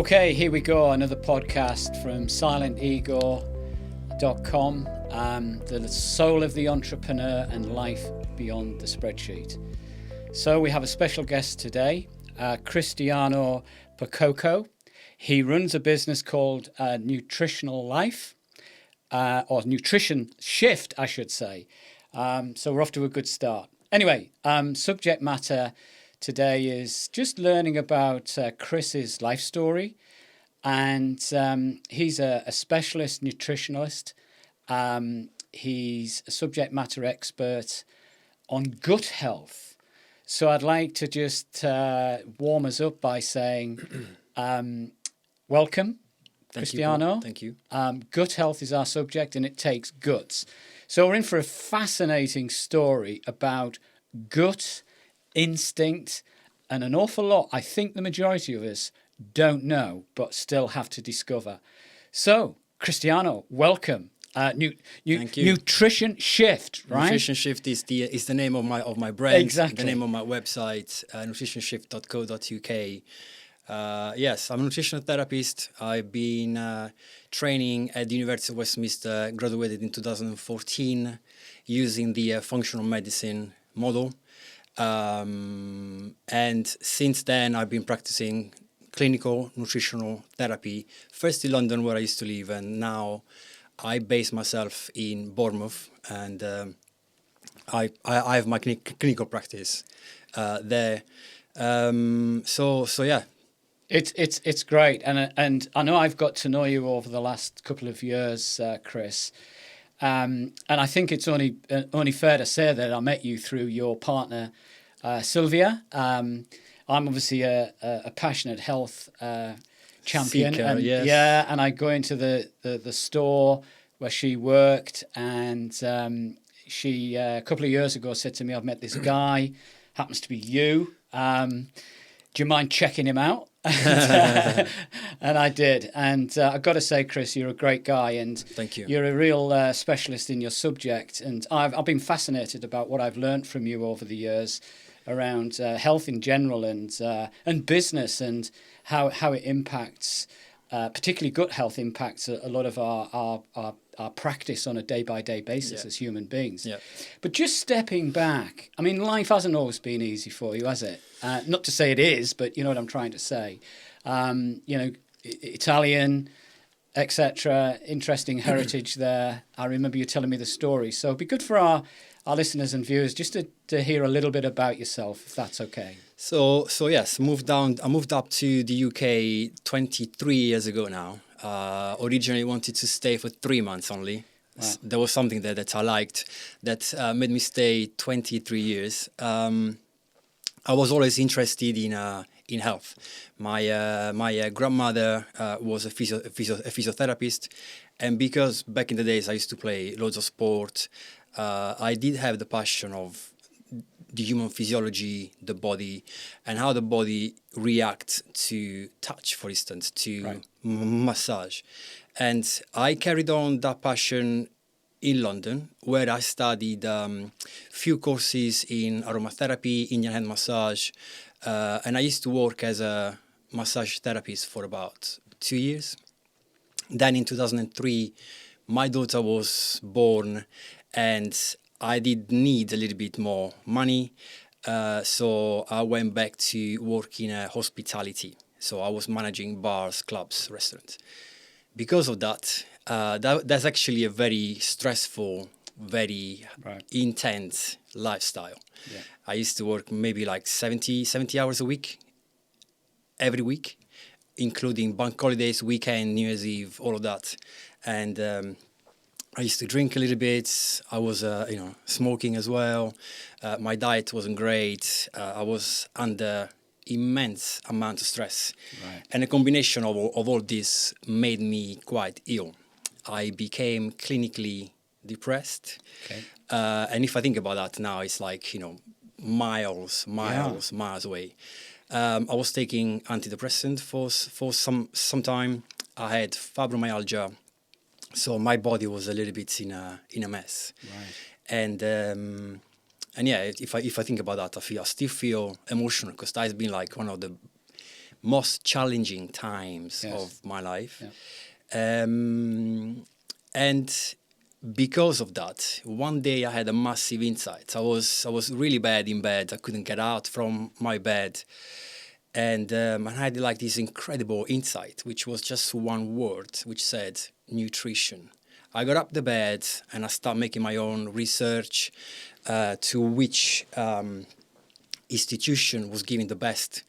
Okay, here we go. Another podcast from SilentEgo.com, the soul of the entrepreneur and life beyond the spreadsheet. So we have a special guest today, Cristiano Percoco. He runs a business called Nutritional Life, or Nutrition Shift, I should say. So we're off to a good start. Anyway, subject matter today is just learning about Chris's life story. And he's a specialist nutritionalist. He's a subject matter expert on gut health. So I'd like to just warm us up by saying, welcome, Cristiano. Thank you. Gut health is our subject, and it takes guts. So we're in for a fascinating story about gut instinct, and an awful lot I think the majority of us don't know but still have to discover. So Cristiano, welcome. Thank you. Nutrition Shift, right? Nutrition Shift is the name of my brand. Exactly. The name of my website, nutritionshift.co.uk. Yes, I'm a nutritional therapist. I've been training at the University of Westminster, graduated in 2014 using the functional medicine model. And since then, I've been practicing clinical nutritional therapy, first in London, where I used to live, and now I base myself in Bournemouth, and I have my clinical practice there. So yeah. It's great, and I know I've got to know you over the last couple of years, Chris. And I think it's only fair to say that I met you through your partner, Sylvia. I'm obviously a passionate health champion. Seeker, And, yes. Yeah, and I go into the store where she worked, and she, a couple of years ago, said to me, I've met this guy, happens to be you. Do you mind checking him out? And I did. And I've got to say, Chris, you're a great guy, and Thank you. You're a real specialist in your subject. And I've been fascinated about what I've learned from you over the years around health in general and business, and how it impacts, particularly gut health impacts a lot of our practice on a day-by-day basis as human beings. Yeah. But just stepping back, I mean, life hasn't always been easy for you, has it? Not to say it is, but you know what I'm trying to say. Italian, etc., interesting heritage there. I remember you telling me the story. So it'd be good for our listeners and viewers just to hear a little bit about yourself, if that's okay. So yes, I moved up to the UK 23 years ago now. Originally wanted to stay for 3 months only. Wow. There was something there that I liked that made me stay 23 years. I was always interested in health. My grandmother was a physiotherapist, and because back in the days I used to play loads of sport, I did have the passion of the human physiology, the body, and how the body reacts to touch, for instance, to massage. And I carried on that passion in London, where I studied few courses in aromatherapy, Indian hand massage, and I used to work as a massage therapist for about 2 years. Then in 2003, my daughter was born, and I did need a little bit more money, so I went back to work in hospitality. So I was managing bars, clubs, restaurants. Because of that, that's actually a very stressful, very intense lifestyle. Yeah. I used to work maybe like 70 hours a week, every week, including bank holidays, weekend, New Year's Eve, all of that. And I used to drink a little bit. I was, smoking as well. My diet wasn't great. I was under immense amount of stress. Right. And a combination of all this made me quite ill. I became clinically depressed. Okay. And if I think about that now, it's like, miles away. I was taking antidepressant for some time. I had fibromyalgia. So my body was a little bit in a mess. Right. And yeah, if I think about that, I still feel emotional, because that has been like one of the most challenging times Yes. of my life. Yeah. And because of that, one day I had a massive insight. I was really bad in bed. I couldn't get out from my bed. And I had like this incredible insight, which was just one word, which said nutrition. I got up the bed and I started making my own research to which institution was giving the best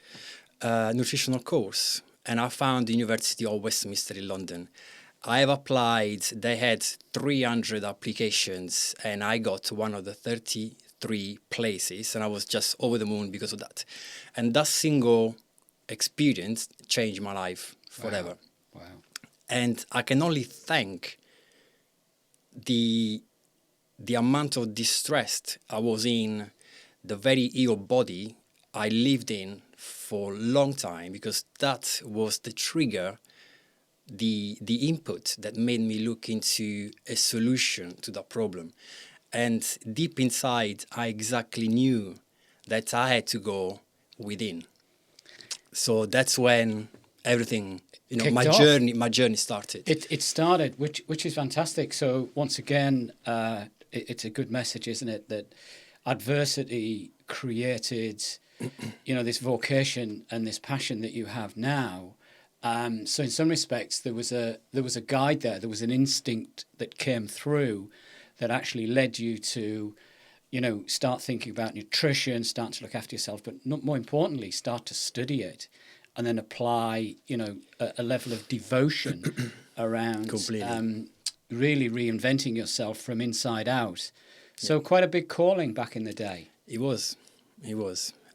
nutritional course. And I found the University of Westminster in London. I have applied, they had 300 applications, and I got to one of the 33 places, and I was just over the moon because of that. And that single experience changed my life forever. Wow. And I can only thank the amount of distress I was in, the very ill body I lived in for a long time, because that was the trigger, the input that made me look into a solution to that problem. And deep inside, I exactly knew that I had to go within. So that's when everything, my journey started. It started, which is fantastic. So once again, it's a good message, isn't it? That adversity created, this vocation and this passion that you have now. So in some respects, there was a guide there. There was an instinct that came through that actually led you to, start thinking about nutrition, start to look after yourself, but more importantly, start to study it, and then apply, a level of devotion around really reinventing yourself from inside out. So quite a big calling back in the day. It was.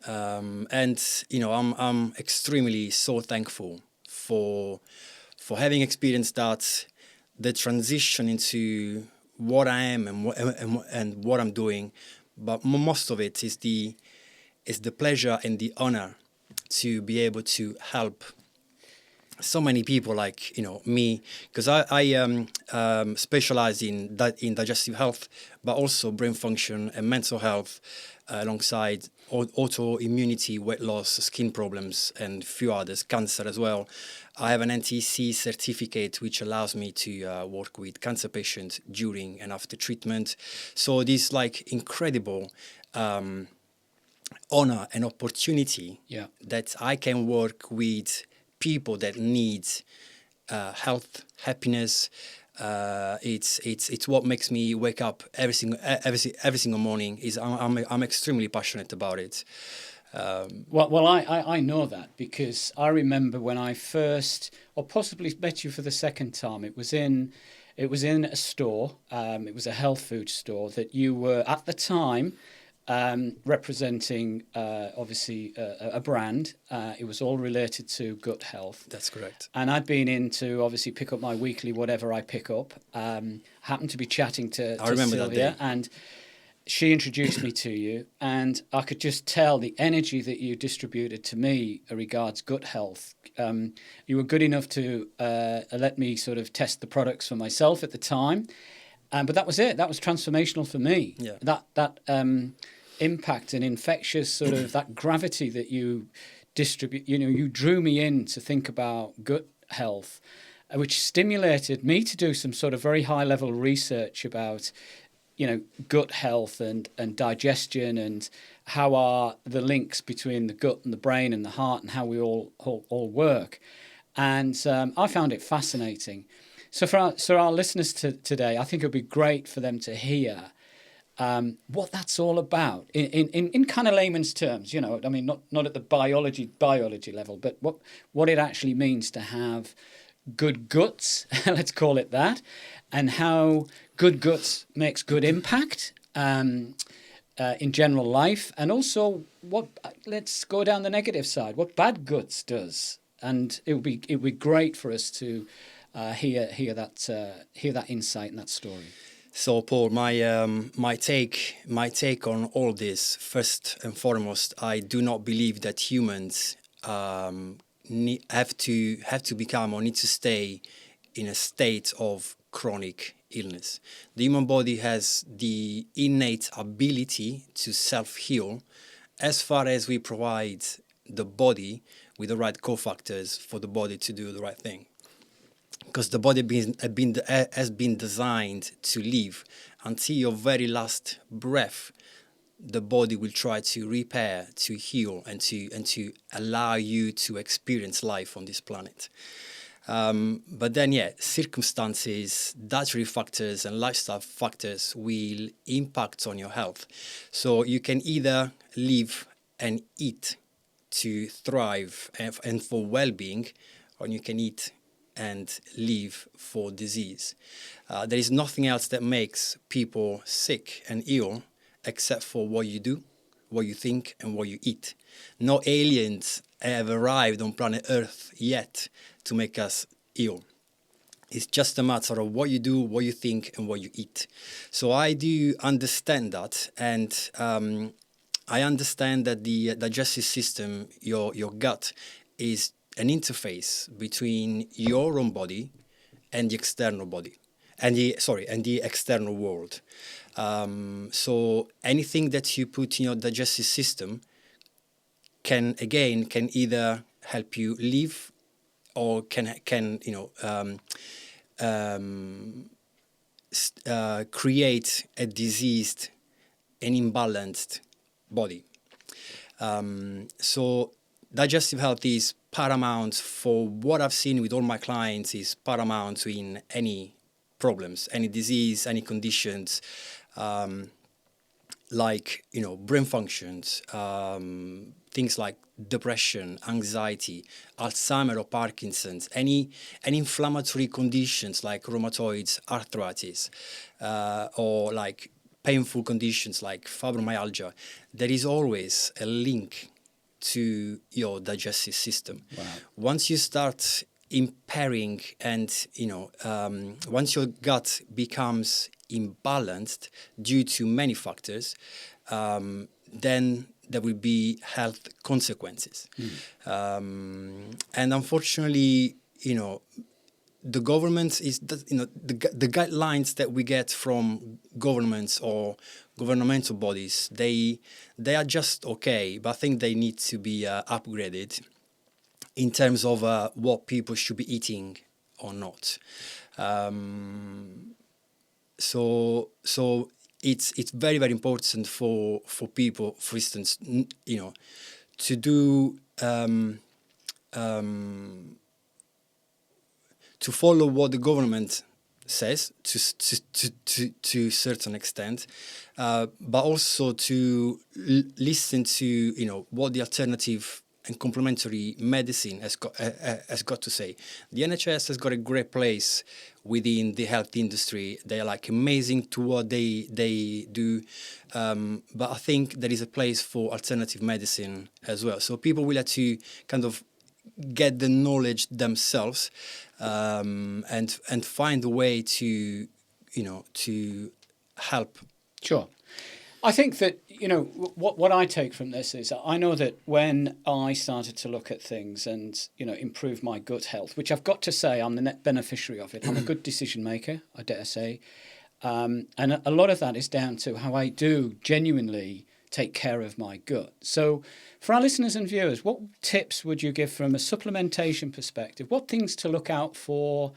And I'm extremely so thankful for having experienced that, the transition into what I am and what I'm doing. But most of it is the pleasure and the honor to be able to help so many people like me, because I specialize in digestive health, but also brain function and mental health, alongside autoimmunity, weight loss, skin problems, and a few others, cancer as well. I have an NTC certificate which allows me to work with cancer patients during and after treatment. So this incredible honor and opportunity that I can work with people that need health, happiness. It's what makes me wake up every single morning. I'm extremely passionate about it. Well, I know that, because I remember when I first, or possibly met you for the second time. It was in a store. It was a health food store that you were at the time representing, obviously, a brand. It was all related to gut health. That's correct. And I'd been in to obviously pick up my weekly whatever I pick up. Happened to be chatting to Sylvia, and she introduced me to you, and I could just tell the energy that you distributed to me regards gut health. You were good enough to let me sort of test the products for myself at the time. But that was it. That was transformational for me. Yeah. That impact and infectious sort of that gravity that you distribute, you drew me in to think about gut health, which stimulated me to do some sort of very high level research about, gut health and digestion, and how are the links between the gut and the brain and the heart, and how we all work. And I found it fascinating. So for our listeners today, I think it would be great for them to hear what that's all about in kind of layman's terms. I mean, not at the biology level, but what it actually means to have good guts, let's call it that, and how good guts makes good impact in general life, and also let's go down the negative side, what bad guts does. And it would be great for us to hear that insight and that story. So, Paul, my take on all this, first and foremost, I do not believe that humans have to become or need to stay in a state of chronic illness. The human body has the innate ability to self-heal as far as we provide the body with the right cofactors for the body to do the right thing. Because the body has been designed to live until your very last breath. The body will try to repair, to heal, and to allow you to experience life on this planet. But then, circumstances, dietary factors, and lifestyle factors will impact on your health. So you can either live and eat to thrive and for well-being, or you can eat and live for disease. There is nothing else that makes people sick and ill except for what you do, what you think, and what you eat. No aliens have arrived on planet Earth yet to make us ill. It's just a matter of what you do, what you think, and what you eat. So I do understand that, and I understand that the digestive system, your gut, is an interface between your own body and the external body, and the external world. So anything that you put in your digestive system can either help you live, or can create a diseased and imbalanced body. So digestive health is paramount for what I've seen with all my clients, is paramount in any problems, any disease, any conditions, like, brain functions, things like depression, anxiety, Alzheimer or Parkinson's, any inflammatory conditions like rheumatoid arthritis, or like painful conditions like fibromyalgia. There is always a link to your digestive system. Wow. Once you start impairing and, once your gut becomes imbalanced due to many factors, then there will be health consequences. And unfortunately, the government is, the guidelines that we get from governments or governmental bodies, they are just okay, but I think they need to be upgraded in terms of what people should be eating or not. So it's very, very important for people, for instance, to do to follow what the government says to a certain extent, but also to listen to what the alternative and complementary medicine has got to say. The NHS has got a great place within the health industry. They are like amazing to what they do, but I think there is a place for alternative medicine as well. So people will have to kind of get the knowledge themselves, and find a way to help. Sure. I think that, what I take from this is, I know that when I started to look at things and, improve my gut health, which I've got to say I'm the net beneficiary of it. I'm a good decision maker, I dare say. And a lot of that is down to how I do genuinely take care of my gut. So for our listeners and viewers, what tips would you give from a supplementation perspective? What things to look out for?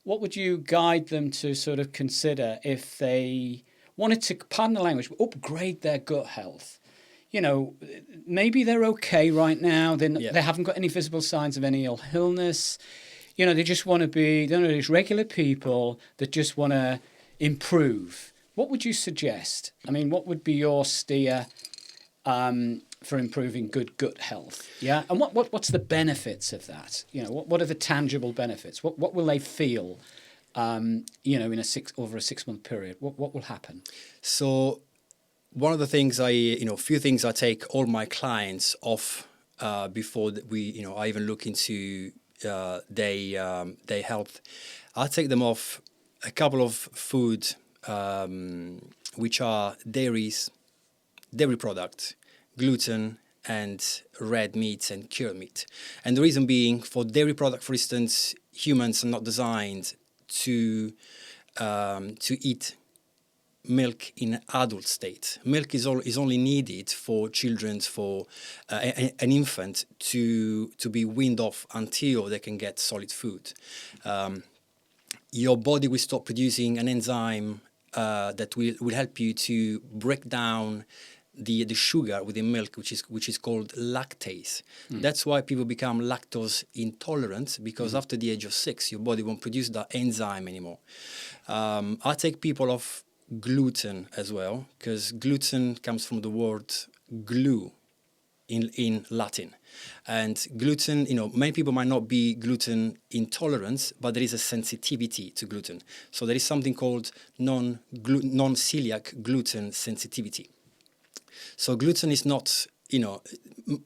What would you guide them to sort of consider if they wanted to, pardon the language, upgrade their gut health? Maybe they're okay right now. They haven't got any visible signs of any illness. They just want to be, these regular people that just want to improve. What would you suggest? I mean, what would be your steer for improving good gut health? Yeah, and what's the benefits of that? What are the tangible benefits? What will they feel? In over a 6 month period, what will happen? So, one of the things few things I take all my clients off before I even look into their health. I take them off a couple of food, which are dairy products, gluten, and red meat and cured meat. And the reason being, for dairy product, for instance, humans are not designed to eat milk in adult state. Milk is only needed for children, for an infant to be weaned off until they can get solid food. Your body will stop producing an enzyme that will help you to break down the sugar within milk, which is called lactase. That's why people become lactose intolerant, because after the age of 6, your body won't produce that enzyme anymore. I take people off gluten as well, because gluten comes from the word glue in Latin. And gluten, many people might not be gluten intolerant, but there is a sensitivity to gluten. So there is something called non-celiac gluten sensitivity. So gluten is not,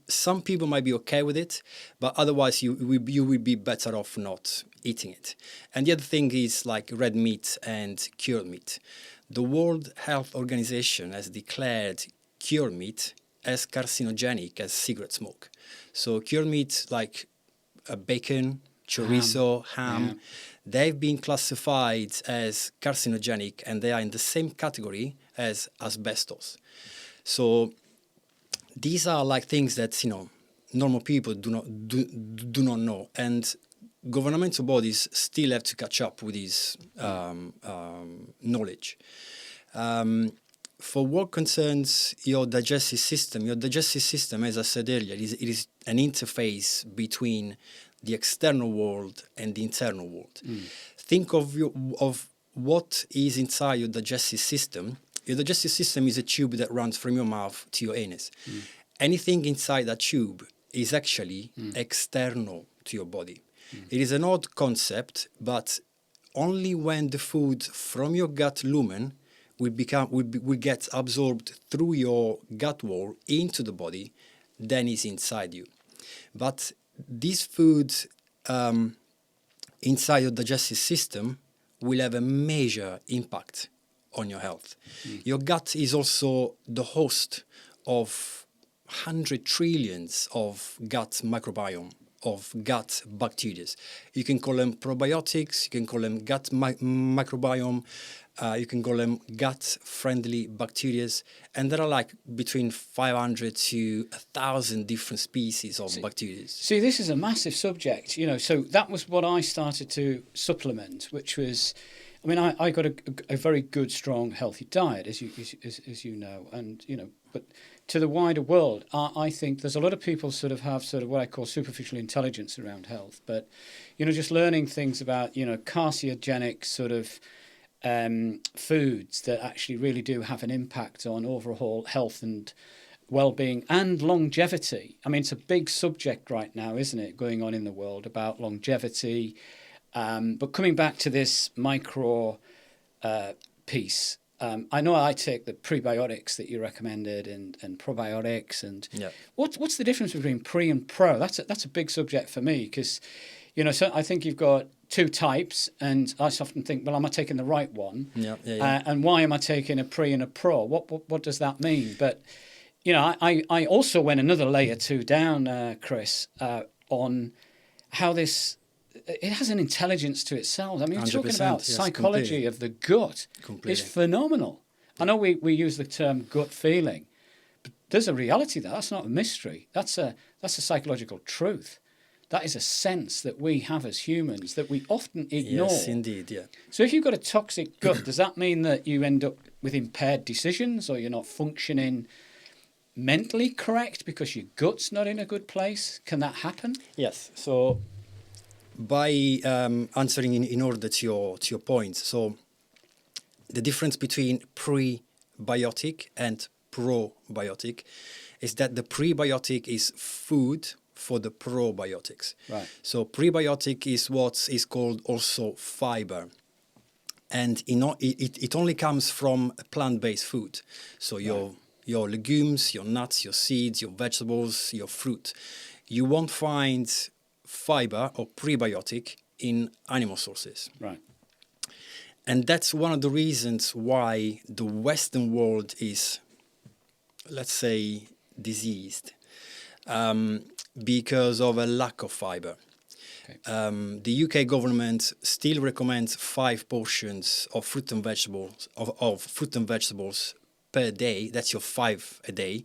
some people might be okay with it, but otherwise you will be better off not eating it. And the other thing is like red meat and cured meat. The World Health Organization has declared cured meat as carcinogenic as cigarette smoke. So cured meat like bacon, chorizo, ham, they've been classified as carcinogenic, and they are in the same category as asbestos. So these are like things that normal people do not know, and governmental bodies still have to catch up with this knowledge. For what concerns your digestive system, as I said earlier, it is an interface between the external world and the internal world. Think of what is inside your digestive system. Your digestive system is a tube that runs from your mouth to your anus. Anything inside that tube is actually external to your body. It is an odd concept, but only when the food from your gut lumen will get absorbed through your gut wall into the body, then it's inside you. But this food inside your digestive system will have a major impact on your health. Your gut is also the host of 100 trillions of gut microbiome, of gut bacteria. You can call them probiotics, you can call them gut microbiome, you can call them gut-friendly bacteria, and there are like between 500 to 1,000 different species of bacteria. See, this is a massive subject, so that was what I started to supplement, which was, I got a very good, strong, healthy diet, as you know, and, but to the wider world, I think there's a lot of people have what I call superficial intelligence around health, but, just learning things about, carcinogenic foods that actually really do have an impact on overall health and well-being and longevity. It's a big subject right now, isn't it, going on in the world about longevity. But coming back to this micro piece, I know I take the prebiotics that you recommended and probiotics. And what's the difference between pre and pro? That's a big subject for me because, so I think you've got two types, and I often think, well, am I taking the right one? And why am I taking a pre and a pro? What does that mean? But I also went another layer two down, Chris, on how this. It has an intelligence to itself. You're talking about psychology of the gut. It's phenomenal. I know we use the term gut feeling, but there's a reality there. That's not a mystery. That's a psychological truth. That is a sense that we have as humans that we often ignore. Yes, indeed, yeah. So if you've got a toxic gut, does that mean that you end up with impaired decisions, or you're not functioning mentally correct because your gut's not in a good place? Can that happen? Yes. So by answering in order to your point, so the difference between prebiotic and probiotic is that the prebiotic is food for the probiotics. Right. So prebiotic is what is called also fiber. And it only comes from plant-based food. So your legumes, your nuts, your seeds, your vegetables, your fruit. You won't find fiber or prebiotic in animal sources. Right. And that's one of the reasons why the Western world is, let's say, diseased, because of a lack of fiber. Okay. The UK government still recommends 5 portions of fruit and vegetables of fruit and vegetables per day. That's your 5 a day,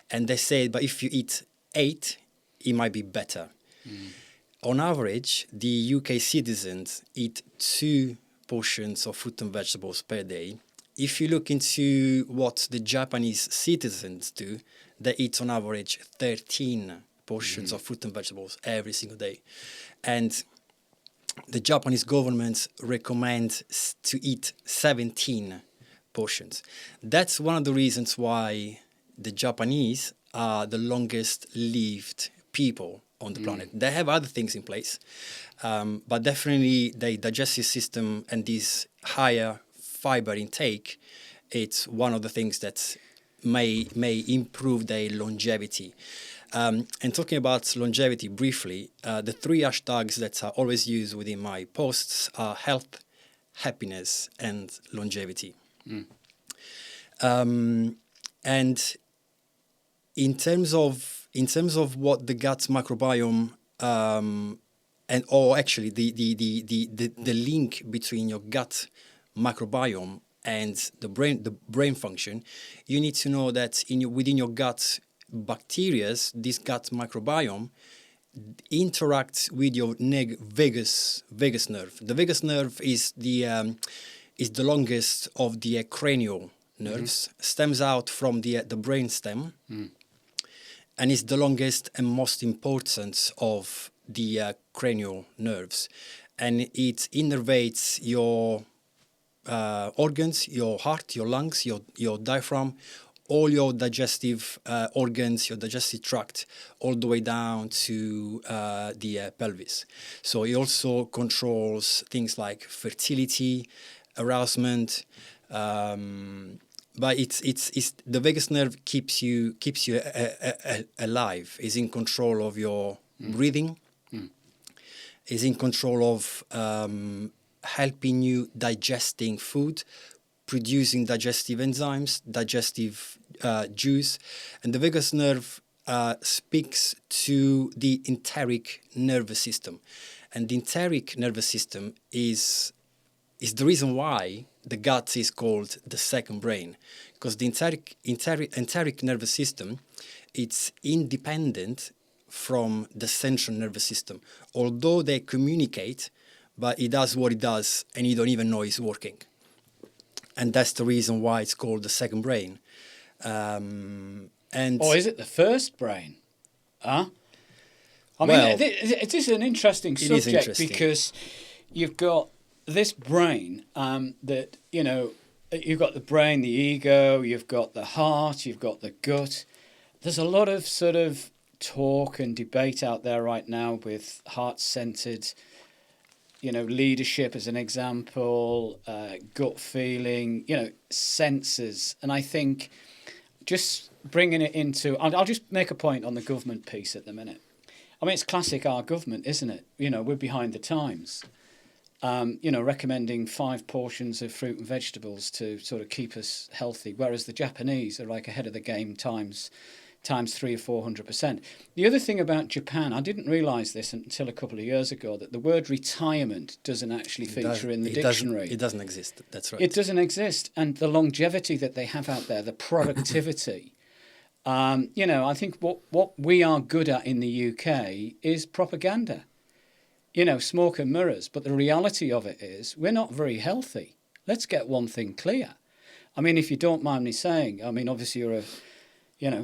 and they say, but if you eat 8, it might be better. On average, the UK citizens eat 2 portions of fruit and vegetables per day. If you look into what the Japanese citizens do, they eat on average 13 portions of fruit and vegetables every single day. And the Japanese government recommends to eat 17 portions. That's one of the reasons why the Japanese are the longest lived people on the planet. They have other things in place, but definitely the digestive system and this higher fiber intake, it's one of the things that may improve their longevity. And talking about longevity briefly, the 3 hashtags that are always used within my posts are health, happiness, and longevity. And in terms of what the gut microbiome or actually the link between your gut microbiome and the brain function, you need to know that within your gut bacteria, this gut microbiome interacts with your vagus nerve. The vagus nerve is the longest of the cranial nerves, stems out from the brain stem, and is the longest and most important of the cranial nerves, and it innervates your organs, your heart, your lungs, your diaphragm, all your digestive organs, your digestive tract, all the way down to the pelvis. So it also controls things like fertility, arousement, but it's the vagus nerve keeps you alive. Is in control of your breathing. Is in control of helping you digesting food, producing digestive enzymes, digestive juice, and the vagus nerve speaks to the enteric nervous system, and the enteric nervous system is the reason why the gut is called the second brain, because the enteric nervous system, it's independent from the central nervous system, although they communicate, but it does what it does and you don't even know it's working. And that's the reason why it's called the second brain. Or is it the first brain? Huh? I mean, it is an interesting subject because you've got this brain that, you've got the brain, the ego, you've got the heart, you've got the gut. There's a lot of sort of talk and debate out there right now with heart-centered, leadership as an example, gut feeling, senses. And I think just bringing it into... I'll just make a point on the government piece at the minute. I mean, it's classic our government, isn't it? We're behind the times. Recommending 5 portions of fruit and vegetables to sort of keep us healthy, whereas the Japanese are like ahead of the game times 300 or 400%. The other thing about Japan, I didn't realise this until a couple of years ago, that the word retirement doesn't actually feature in the dictionary. It doesn't exist, that's right. It doesn't exist. And the longevity that they have out there, the productivity, I think what we are good at in the UK is propaganda. Smoke and mirrors. But the reality of it is we're not very healthy. Let's get one thing clear. I mean, if you don't mind me saying, obviously you're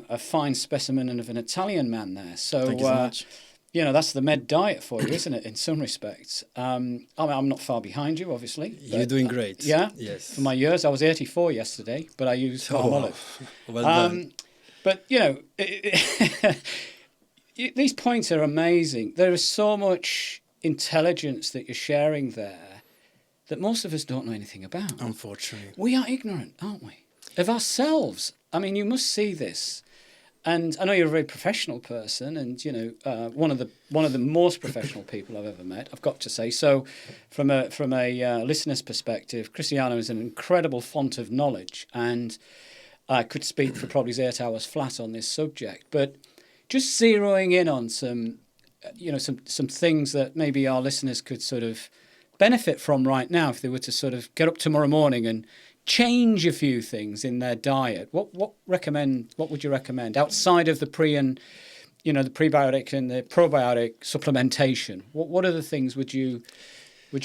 a fine specimen of an Italian man there. So, thank you so much. That's the med diet for you, isn't it, in some respects? I'm not far behind you, obviously. You're doing great. Yeah? Yes. For my years, I was 84 yesterday, but I used palm olive. Well done. But, these points are amazing. There is so much intelligence that you're sharing there that most of us don't know anything about. Unfortunately. We are ignorant, aren't we? Of ourselves. I mean, you must see this. And I know you're a very professional person and, one of the most professional people I've ever met, I've got to say. So from a listener's perspective, Cristiano is an incredible font of knowledge and I could speak for probably 8 hours flat on this subject. But just zeroing in on some some things that maybe our listeners could sort of benefit from right now if they were to sort of get up tomorrow morning and change a few things in their diet? What would you recommend outside of the the prebiotic and the probiotic supplementation? What other things would you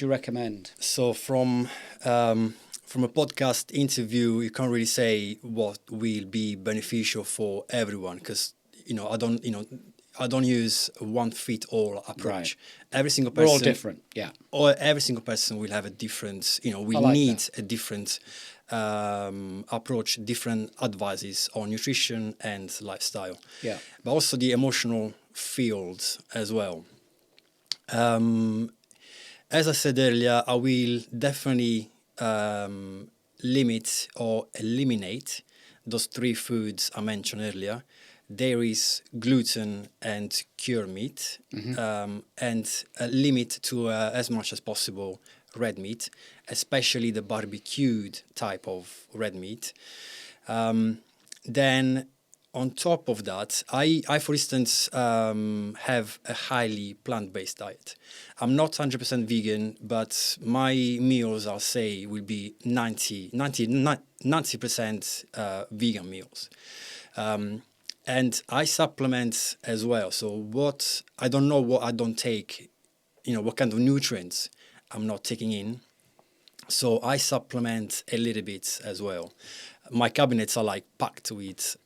recommend? So from a podcast interview, you can't really say what will be beneficial for everyone, because I don't use a one fit all approach. Right. Every single person, we're all different, yeah. Or every single person will have a different, will need a different approach, different advices on nutrition and lifestyle. Yeah. But also the emotional field as well. As I said earlier, I will definitely limit or eliminate those 3 foods I mentioned earlier: dairies, gluten, and cured meat, and limit to as much as possible red meat, especially the barbecued type of red meat. Then on top of that, I for instance, have a highly plant-based diet. I'm not 100% vegan, but my meals, I'll say, will be 90% vegan meals. And I supplement as well. So I don't know what I don't take, what kind of nutrients I'm not taking in. So I supplement a little bit as well. My cabinets are like packed with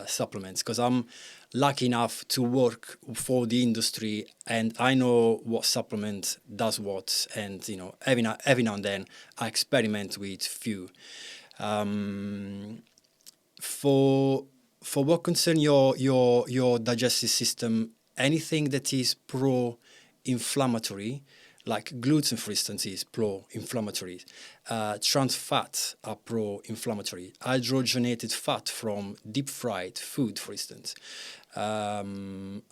supplements, because I'm lucky enough to work for the industry and I know what supplement does what. And, every now and then I experiment with few. For what concerns your digestive system, anything that is pro-inflammatory, like gluten, for instance, is pro-inflammatory. Trans fats are pro-inflammatory. Hydrogenated fat from deep-fried food, for instance, I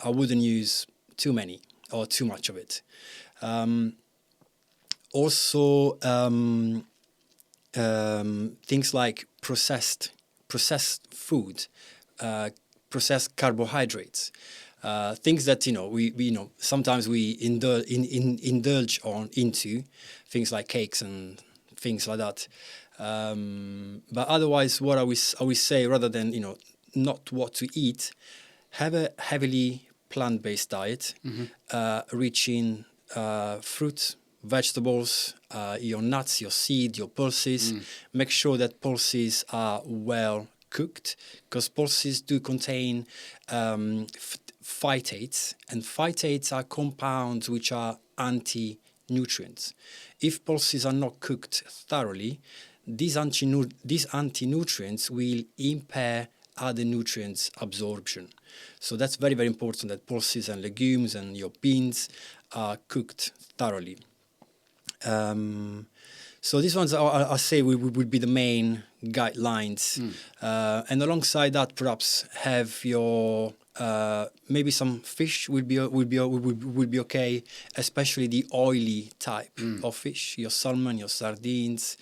wouldn't use too many or too much of it. Also, things like processed food, processed carbohydrates, things that we sometimes we indulge into, things like cakes and things like that. But otherwise, what I would say, rather than not what to eat, have a heavily plant-based diet, rich in fruit, vegetables, your nuts, your seed, your pulses. Make sure that pulses are well cooked, because pulses do contain phytates, and phytates are compounds which are anti-nutrients. If pulses are not cooked thoroughly, these anti-nutrients will impair other nutrients absorption. So that's very, very important that pulses and legumes and your beans are cooked thoroughly. So these ones I say would be the main guidelines, and alongside that, perhaps have your maybe some fish would be okay, especially the oily type of fish. Your salmon, your sardines,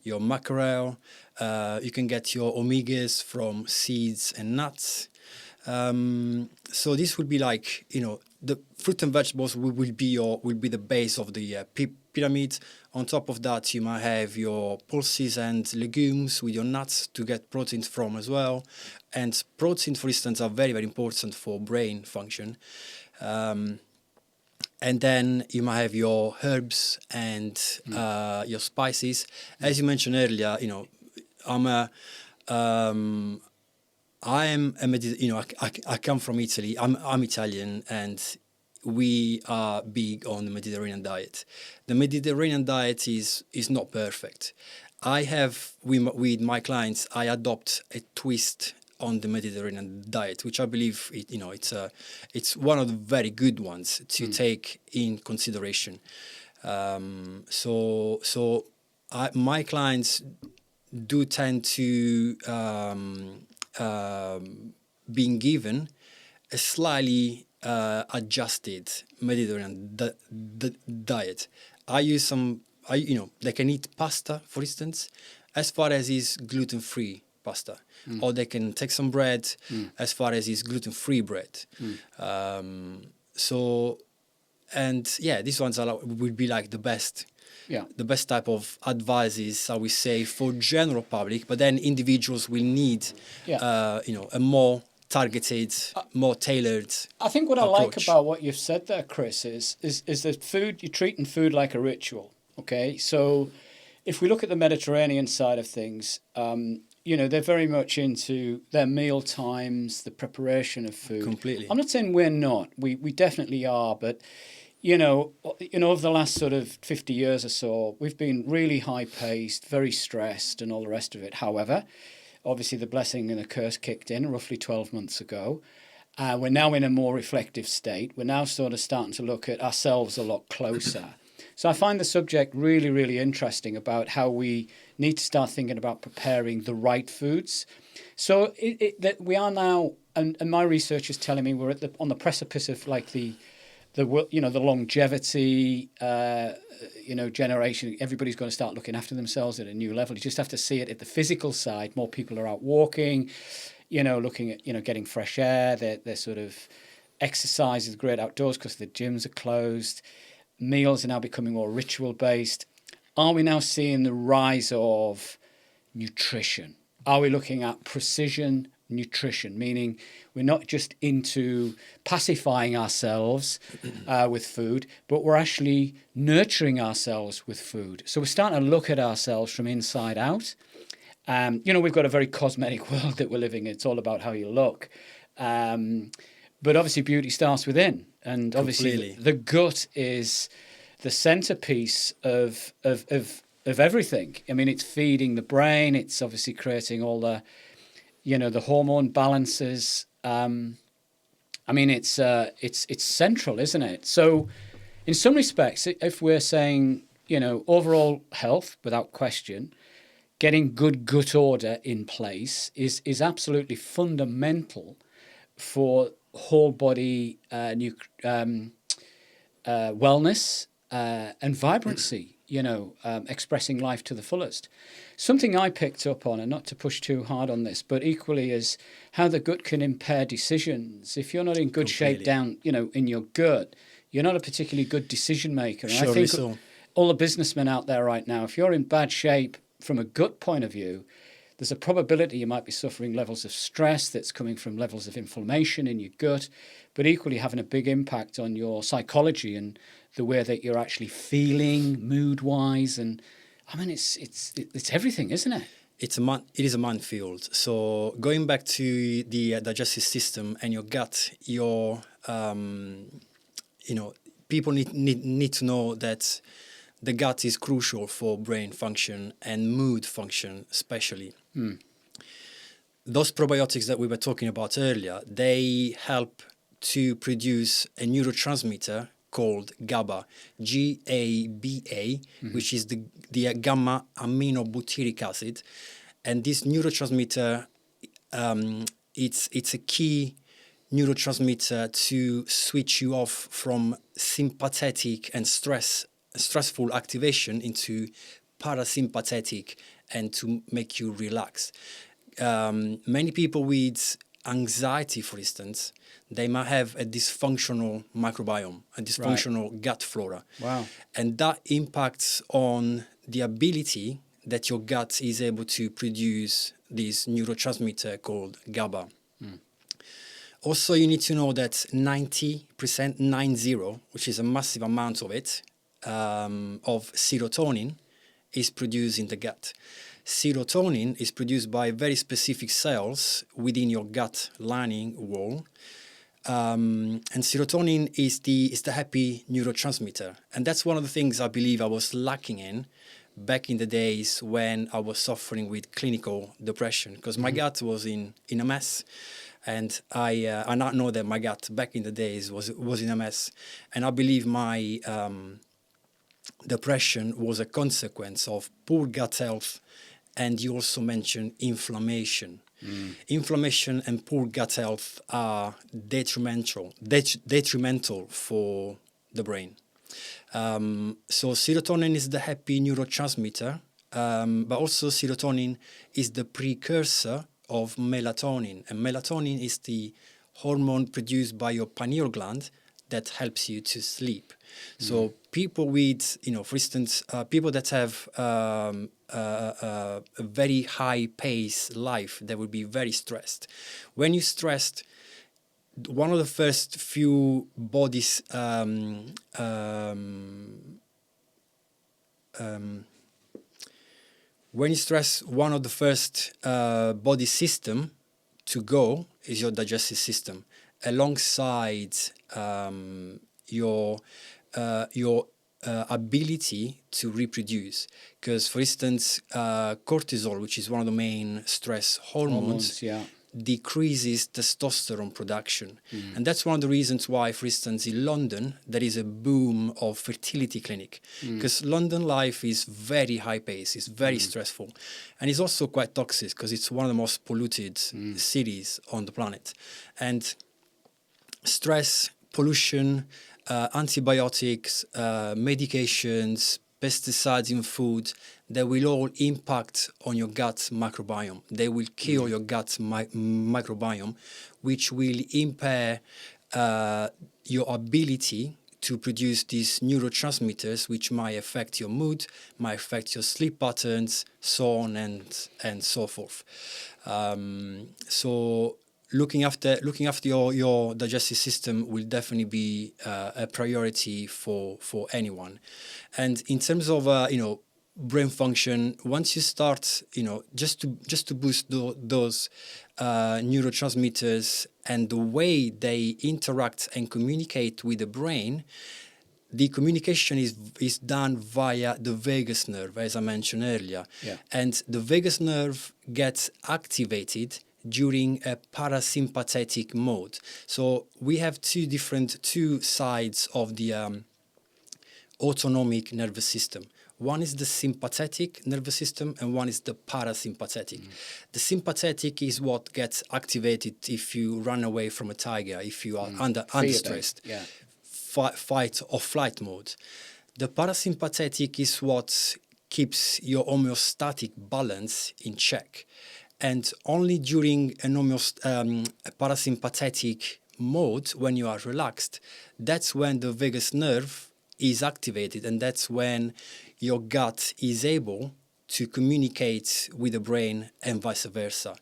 your mackerel. You can get your omegas from seeds and nuts. So this would be like the fruit and vegetables will be the base of the pyramid. On top of that, you might have your pulses and legumes with your nuts to get proteins from as well. And proteins, for instance, are very, very important for brain function. And then you might have your herbs and your spices. As you mentioned earlier, I come from Italy. I'm Italian, and we are big on the Mediterranean diet. The Mediterranean diet is not perfect. I have with my clients, I adopt a twist on the Mediterranean diet, which I believe it's one of the very good ones to take in consideration. My clients do tend to being given a slightly adjusted Mediterranean diet. I use they can eat pasta, for instance, as far as is gluten-free pasta, or they can take some bread as far as is gluten-free bread. So, and yeah, these ones would be like the best. Yeah. The best type of advices, I would say, for general public, but then individuals will need, a more targeted, more tailored I think what I like approach. about what you've said there, Chris, is that food, you're treating food like a ritual. Okay, so if we look at the Mediterranean side of things, they're very much into their meal times, the preparation of food. Completely. I'm not saying we're not. We definitely are, but over the last sort of 50 years or so, we've been really high-paced, very stressed, and all the rest of it. However, obviously the blessing and the curse kicked in roughly 12 months ago. We're now in a more reflective state. We're now sort of starting to look at ourselves a lot closer. So I find the subject really, really interesting about how we need to start thinking about preparing the right foods. So that we are now, and my research is telling me we're on the precipice of like the longevity, generation. Everybody's going to start looking after themselves at a new level. You just have to see it at the physical side. More people are out walking, looking at, getting fresh air. They're sort of exercise is great outdoors because the gyms are closed. Meals are now becoming more ritual based. Are we now seeing the rise of nutrition? Are we looking at precision nutrition, meaning we're not just into pacifying ourselves with food, but we're actually nurturing ourselves with food. So we're starting to look at ourselves from inside out. We've got a very cosmetic world that we're living in. It's all about how you look. But obviously beauty starts within. And obviously Completely. the gut is the centerpiece of everything. I mean, it's feeding the brain. It's obviously creating all the hormone balances. It's central, isn't it? So in some respects, if we're saying, overall health, without question, getting good gut order in place is absolutely fundamental for whole body wellness and vibrancy, expressing life to the fullest. Something I picked up on, and not to push too hard on this, but equally is how the gut can impair decisions. If you're not in good shape down, in your gut, you're not a particularly good decision maker. And Surely I think so. all the businessmen out there right now, if you're in bad shape from a gut point of view, there's a probability you might be suffering levels of stress that's coming from levels of inflammation in your gut, but equally having a big impact on your psychology and the way that you're actually feeling mood-wise. And I mean, it's everything, isn't it? It is a minefield. So going back to the digestive system and your gut, people need to know that the gut is crucial for brain function and mood function, especially. Those probiotics that we were talking about earlier, they help to produce a neurotransmitter called GABA, GABA, which is the gamma aminobutyric acid. And this neurotransmitter, it's a key neurotransmitter to switch you off from sympathetic and stressful activation into parasympathetic and to make you relax. Many people with anxiety, for instance, they might have a dysfunctional microbiome, a dysfunctional gut flora. Wow. And that impacts on the ability that your gut is able to produce this neurotransmitter called GABA. Also, you need to know that 90%, which is a massive amount of it, of serotonin is produced in the gut. Serotonin is produced by very specific cells within your gut lining wall. And serotonin is the happy neurotransmitter. And that's one of the things I believe I was lacking in back in the days when I was suffering with clinical depression, because my gut was in a mess. And I now know that my gut back in the days was in a mess. And I believe my depression was a consequence of poor gut health. And you also mentioned inflammation. Inflammation and poor gut health are detrimental for the brain. So serotonin is the happy neurotransmitter, but also serotonin is the precursor of melatonin. And melatonin is the hormone produced by your pineal gland that helps you to sleep. So people with, for instance, people that have a very high pace life, they will be very stressed. When you're stressed, one of the first few bodies when you stress, one of the first body system to go is your digestive system, alongside your ability to reproduce. Because, for instance, cortisol, which is one of the main stress hormones, decreases testosterone production. And that's one of the reasons why, for instance, in London, there is a boom of fertility clinic. Because London life is very high pace, it's very stressful. And it's also quite toxic because it's one of the most polluted cities on the planet. And stress, pollution, antibiotics, medications, pesticides in food, they will all impact on your gut microbiome. They will kill your gut microbiome, which will impair your ability to produce these neurotransmitters, which might affect your mood, might affect your sleep patterns, so on and so forth. So looking after your digestive system will definitely be a priority for anyone. And in terms of brain function, once you start just to boost those neurotransmitters and the way they interact and communicate with the brain, the communication is done via the vagus nerve, as I mentioned earlier. And the vagus nerve gets activated during a parasympathetic mode. So we have two sides of the autonomic nervous system. One is the sympathetic nervous system and one is the parasympathetic. The sympathetic is what gets activated if you run away from a tiger, if you are under stress, fight or flight mode. The parasympathetic is what keeps your homeostatic balance in check. And only during a parasympathetic mode, when you are relaxed, that's when the vagus nerve is activated, and that's when your gut is able to communicate with the brain and vice versa.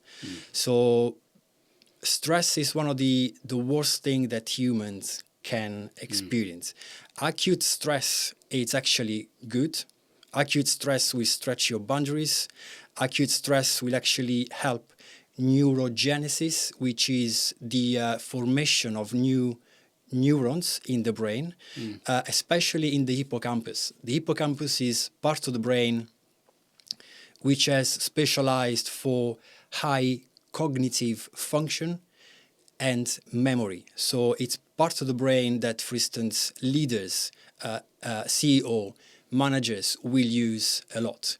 So stress is one of the worst things that humans can experience. Acute stress is actually good. Acute stress will stretch your boundaries. Acute stress will actually help neurogenesis, which is the formation of new neurons in the brain, especially in the hippocampus. The hippocampus is part of the brain which has specialized for high cognitive function and memory. So it's part of the brain that, for instance, leaders, CEO, managers will use a lot.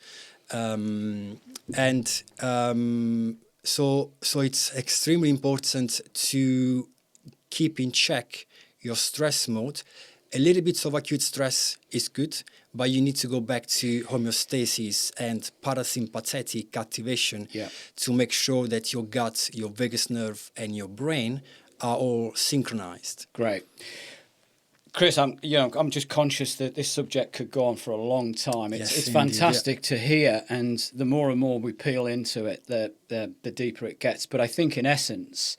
So it's extremely important to keep in check your stress mode. A little bit of acute stress is good, but you need to go back to homeostasis and parasympathetic activation to make sure that your gut, your vagus nerve, and your brain are all synchronized. Great. Chris, I'm just conscious that this subject could go on for a long time. It's fantastic to hear, and the more and more we peel into it, the deeper it gets. But I think in essence,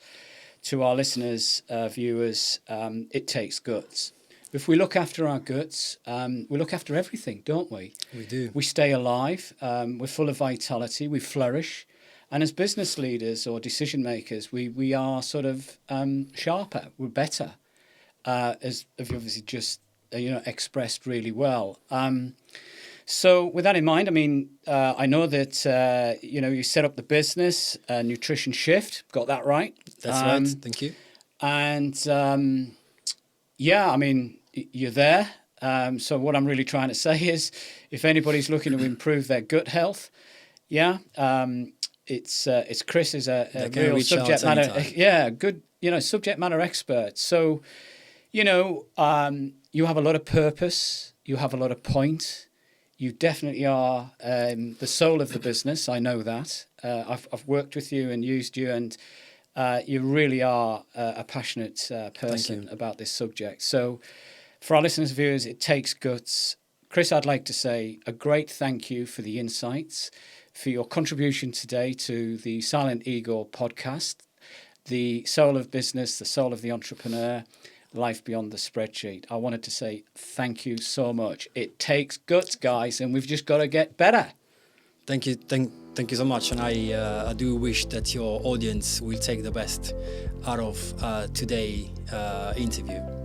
to our listeners, viewers, it takes guts. If we look after our guts, we look after everything, don't we? We do. We stay alive, we're full of vitality, we flourish. And as business leaders or decision makers, we are sort of sharper, we're better, as you've obviously just expressed really well. So with that in mind, I mean, I know that, you set up the business, Nutrition Shift, got that right? That's right, thank you. And I mean, you're there. So what I'm really trying to say is, if anybody's looking to improve their gut health, it's Chris is a real subject matter, good, subject matter expert. So, you have a lot of purpose, you have a lot of point. You definitely are the soul of the business. I know that. I've worked with you and used you, and You really are a passionate person about this subject. So for our listeners and viewers, it takes guts. Chris, I'd like to say a great thank you for the insights, for your contribution today to the SilentEgo podcast, the soul of business, the soul of the entrepreneur, life beyond the spreadsheet. I wanted to say thank you so much. It takes guts, guys, and we've just got to get better. Thank you. Thank you so much. And I do wish that your audience will take the best out of today's interview.